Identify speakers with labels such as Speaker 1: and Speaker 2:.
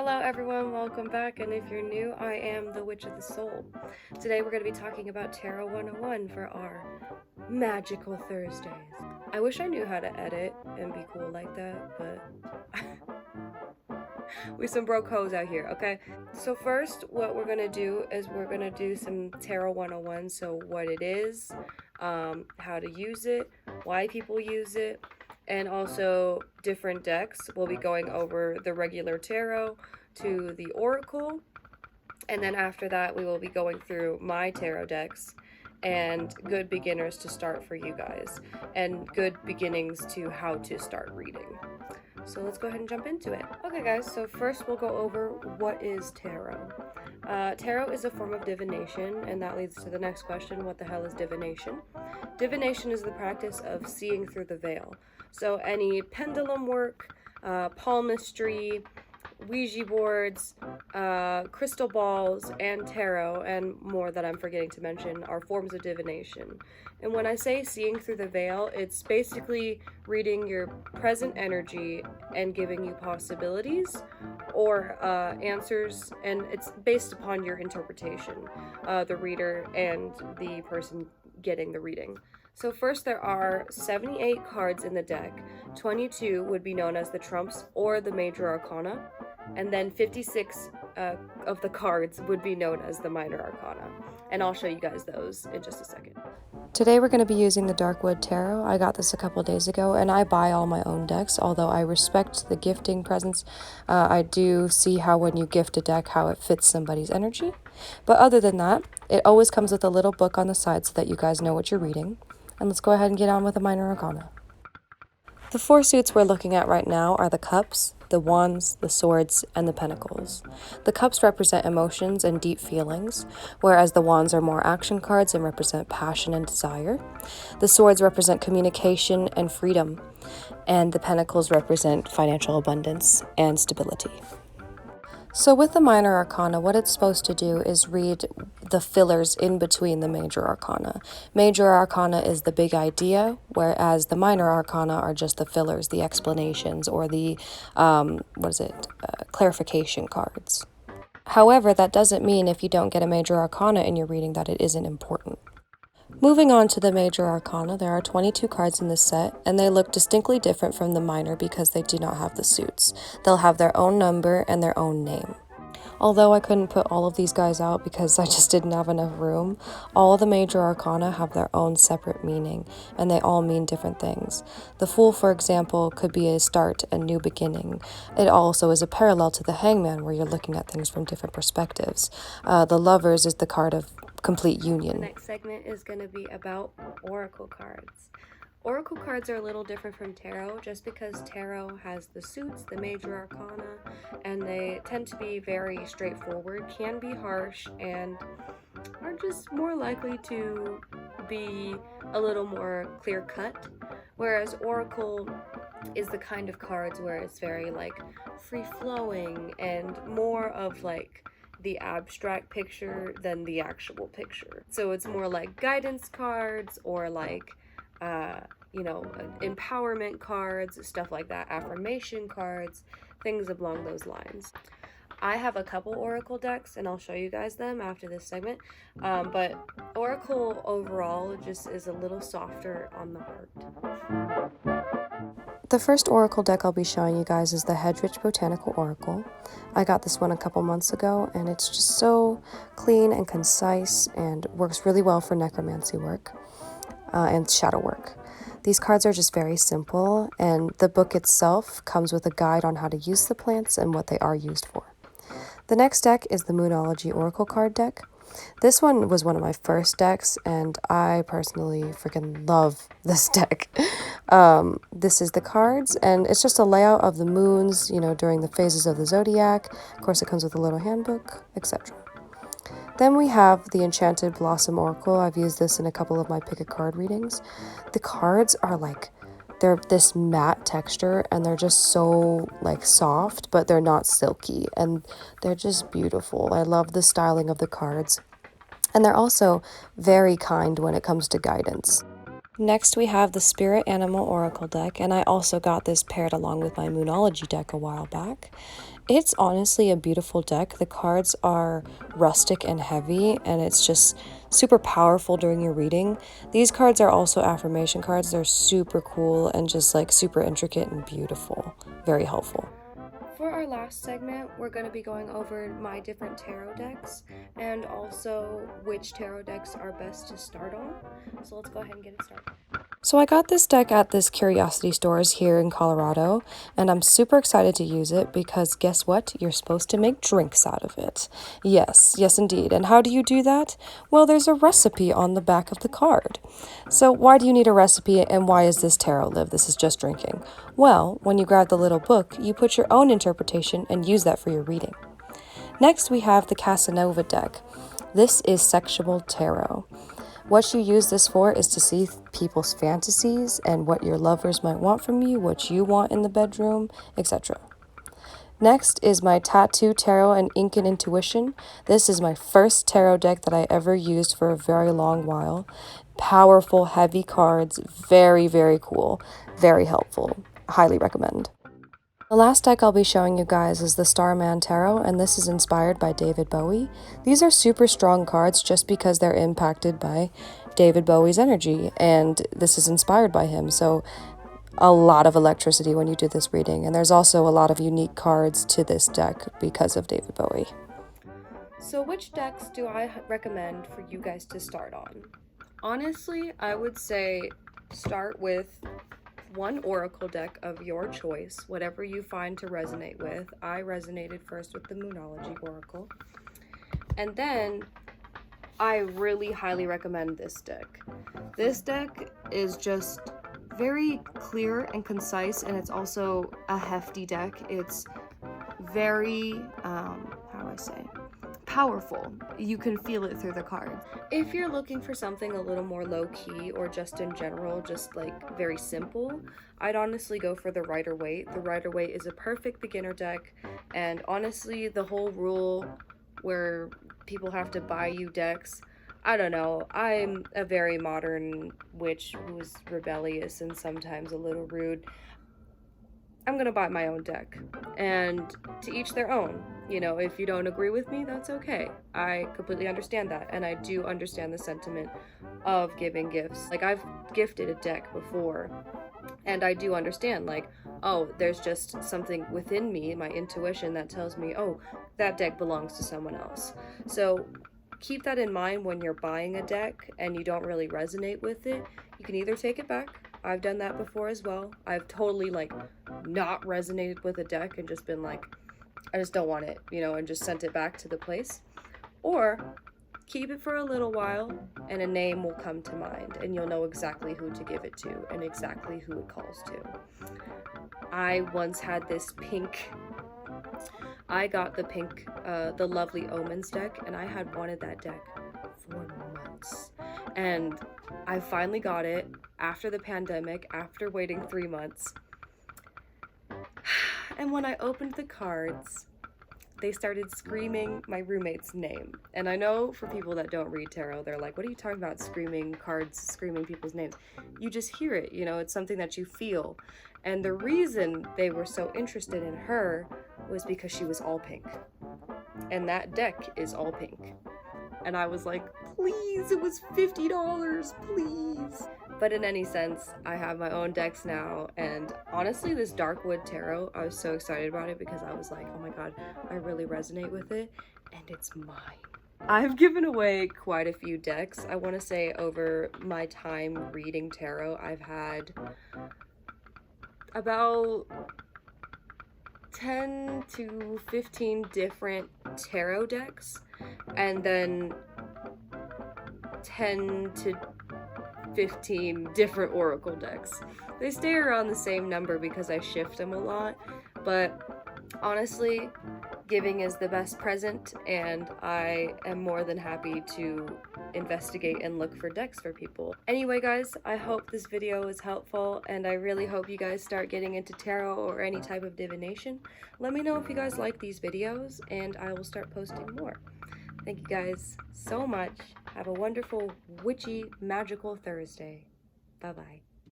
Speaker 1: Hello everyone, welcome back, and if you're new, I am the Witch of the Soul. Today we're going to be talking about Tarot 101 for our magical Thursdays. I wish I knew how to edit and be cool like that, but we some broke hoes out here, okay? So first, what we're going to do is we're going to do some Tarot 101, so what it is, how to use it, why people use it, and also different decks. We'll be going over the regular tarot to the oracle, and then after that we will be going through my tarot decks and good beginners to start for you guys and good beginnings to how to start reading. So let's go ahead and jump into it. Okay guys, so first we'll go over what is tarot. Tarot is a form of divination, and that leads to the next question: what the hell is divination? Divination is the practice of seeing through the veil. So any pendulum work, palmistry, Ouija boards, crystal balls, and tarot, and more that I'm forgetting to mention, are forms of divination. And when I say seeing through the veil, it's basically reading your present energy and giving you possibilities or answers, and it's based upon your interpretation, the reader and the person getting the reading. So first, there are 78 cards in the deck. 22 would be known as the trumps or the major arcana, and then 56 of the cards would be known as the minor arcana. And I'll show you guys those in just a second.
Speaker 2: Today we're going to be using the Darkwood Tarot. I got this a couple days ago, and I buy all my own decks, although I respect the gifting presence. I do see how when you gift a deck, how it fits somebody's energy. But other than that, it always comes with a little book on the side so that you guys know what you're reading. And let's go ahead and get on with the minor arcana. The four suits we're looking at right now are the cups, the wands, the swords, and the pentacles. The cups represent emotions and deep feelings, whereas the wands are more action cards and represent passion and desire. The swords represent communication and freedom, and the pentacles represent financial abundance and stability. So with the minor arcana, what it's supposed to do is read the fillers in between the major arcana. Major arcana is the big idea, whereas the minor arcana are just the fillers, the explanations, or the, clarification cards. However, that doesn't mean if you don't get a major arcana in your reading that it isn't important. Moving on to the major arcana, there are 22 cards in this set, and they look distinctly different from the minor because they do not have the suits. They'll have their own number and their own name. Although I couldn't put all of these guys out because I just didn't have enough room, all of the major arcana have their own separate meaning, and they all mean different things. The Fool, for example, could be a start, a new beginning. It also is a parallel to the Hangman, where you're looking at things from different perspectives. The Lovers is the card of complete union.
Speaker 1: The next segment is going to be about oracle cards. Oracle cards are a little different from tarot just because tarot has the suits, the major arcana, and they tend to be very straightforward, can be harsh, and are just more likely to be a little more clear-cut, whereas oracle is the kind of cards where it's very like free-flowing and more of like the abstract picture than the actual picture. So it's more like guidance cards or like empowerment cards, stuff like that, affirmation cards, things along those lines. I have a couple oracle decks, and I'll show you guys them after this segment, but oracle overall just is a little softer on the heart.
Speaker 2: The first oracle deck I'll be showing you guys is the Hedrich Botanical Oracle. I got this one a couple months ago, and it's just so clean and concise and works really well for necromancy work and shadow work. These cards are just very simple, and the book itself comes with a guide on how to use the plants and what they are used for. The next deck is the Moonology Oracle card deck. This one was one of my first decks, and I personally freaking love this deck. This is the cards, and it's just a layout of the moons, during the phases of the zodiac. Of course, it comes with a little handbook, etc. Then we have the Enchanted Blossom Oracle. I've used this in a couple of my pick a card readings. The cards are they're this matte texture, and they're just so soft, but they're not silky, and they're just beautiful. I love the styling of the cards, and they're also very kind when it comes to guidance. Next, we have the Spirit Animal Oracle deck, and I also got this paired along with my Moonology deck a while back. It's honestly a beautiful deck. The cards are rustic and heavy, and it's just super powerful during your reading. These cards are also affirmation cards. They're super cool and just like super intricate and beautiful. Very helpful.
Speaker 1: For our last segment, we're going to be going over my different tarot decks and also which tarot decks are best to start on. So let's go ahead and get it started.
Speaker 2: So I got this deck at this Curiosity Stores here in Colorado, and I'm super excited to use it because guess what? You're supposed to make drinks out of it. Yes, indeed. And how do you do that? Well, there's a recipe on the back of the card. So why do you need a recipe, and why is this tarot live? This is just drinking. Well, when you grab the little book, you put your own interpretation and use that for your reading. Next, we have the Casanova deck. This is sexual tarot. What you use this for is to see people's fantasies and what your lovers might want from you, what you want in the bedroom, etc. Next is my Tattoo Tarot and Ink and Intuition. This is my first tarot deck that I ever used for a very long while. Powerful, heavy cards, very, very cool, very helpful. Highly recommend. The last deck I'll be showing you guys is the Starman Tarot, and this is inspired by David Bowie. These are super strong cards just because they're impacted by David Bowie's energy, and this is inspired by him, so a lot of electricity when you do this reading. And there's also a lot of unique cards to this deck because of David Bowie.
Speaker 1: So which decks do I recommend for you guys to start on? Honestly, I would say start with one oracle deck of your choice, whatever you find to resonate with. I resonated first with the Moonology Oracle. And then I really highly recommend this deck. This deck is just very clear and concise, and it's also a hefty deck. It's very, powerful. You can feel it through the cards. If you're looking for something a little more low-key or just in general, just like very simple, I'd honestly go for the Rider-Waite. The Rider-Waite is a perfect beginner deck, and honestly, the whole rule where people have to buy you decks, I don't know. I'm a very modern witch who's rebellious and sometimes a little rude. I'm gonna buy my own deck, and to each their own. You know, if you don't agree with me, that's okay. I completely understand that, and I do understand the sentiment of giving gifts. Like, I've gifted a deck before, and I do understand, like, oh, there's just something within me, my intuition, that tells me, oh, that deck belongs to someone else. So keep that in mind when you're buying a deck and you don't really resonate with it. You can either take it back. I've done that before as well. I've totally like not resonated with a deck and just been like, I just don't want it, you know, and just sent it back to the place. Or keep it for a little while and a name will come to mind and you'll know exactly who to give it to and exactly who it calls to. I once had this pink, I got the pink, the Lovely Omens deck, and I had wanted that deck for months. And I finally got it after the pandemic, after waiting 3 months. And when I opened the cards, they started screaming my roommate's name. And I know for people that don't read tarot, they're like, what are you talking about, screaming cards, screaming people's names? You just hear it, you know, it's something that you feel. And the reason they were so interested in her was because she was all pink. And that deck is all pink. And I was like, please, it was $50, please. But in any sense, I have my own decks now, and honestly, this Darkwood Tarot, I was so excited about it because I was like, oh my god, I really resonate with it, and it's mine. I've given away quite a few decks. I want to say over my time reading tarot, I've had about 10 to 15 different tarot decks, and then 10 to 15 different oracle decks. They stay around the same number because I shift them a lot, but honestly, giving is the best present, and I am more than happy to investigate and look for decks for people. Anyway guys, I hope this video was helpful, and I really hope you guys start getting into tarot or any type of divination. Let me know if you guys like these videos, and I will start posting more. Thank you guys so much. Have a wonderful, witchy, magical Thursday. Bye-bye.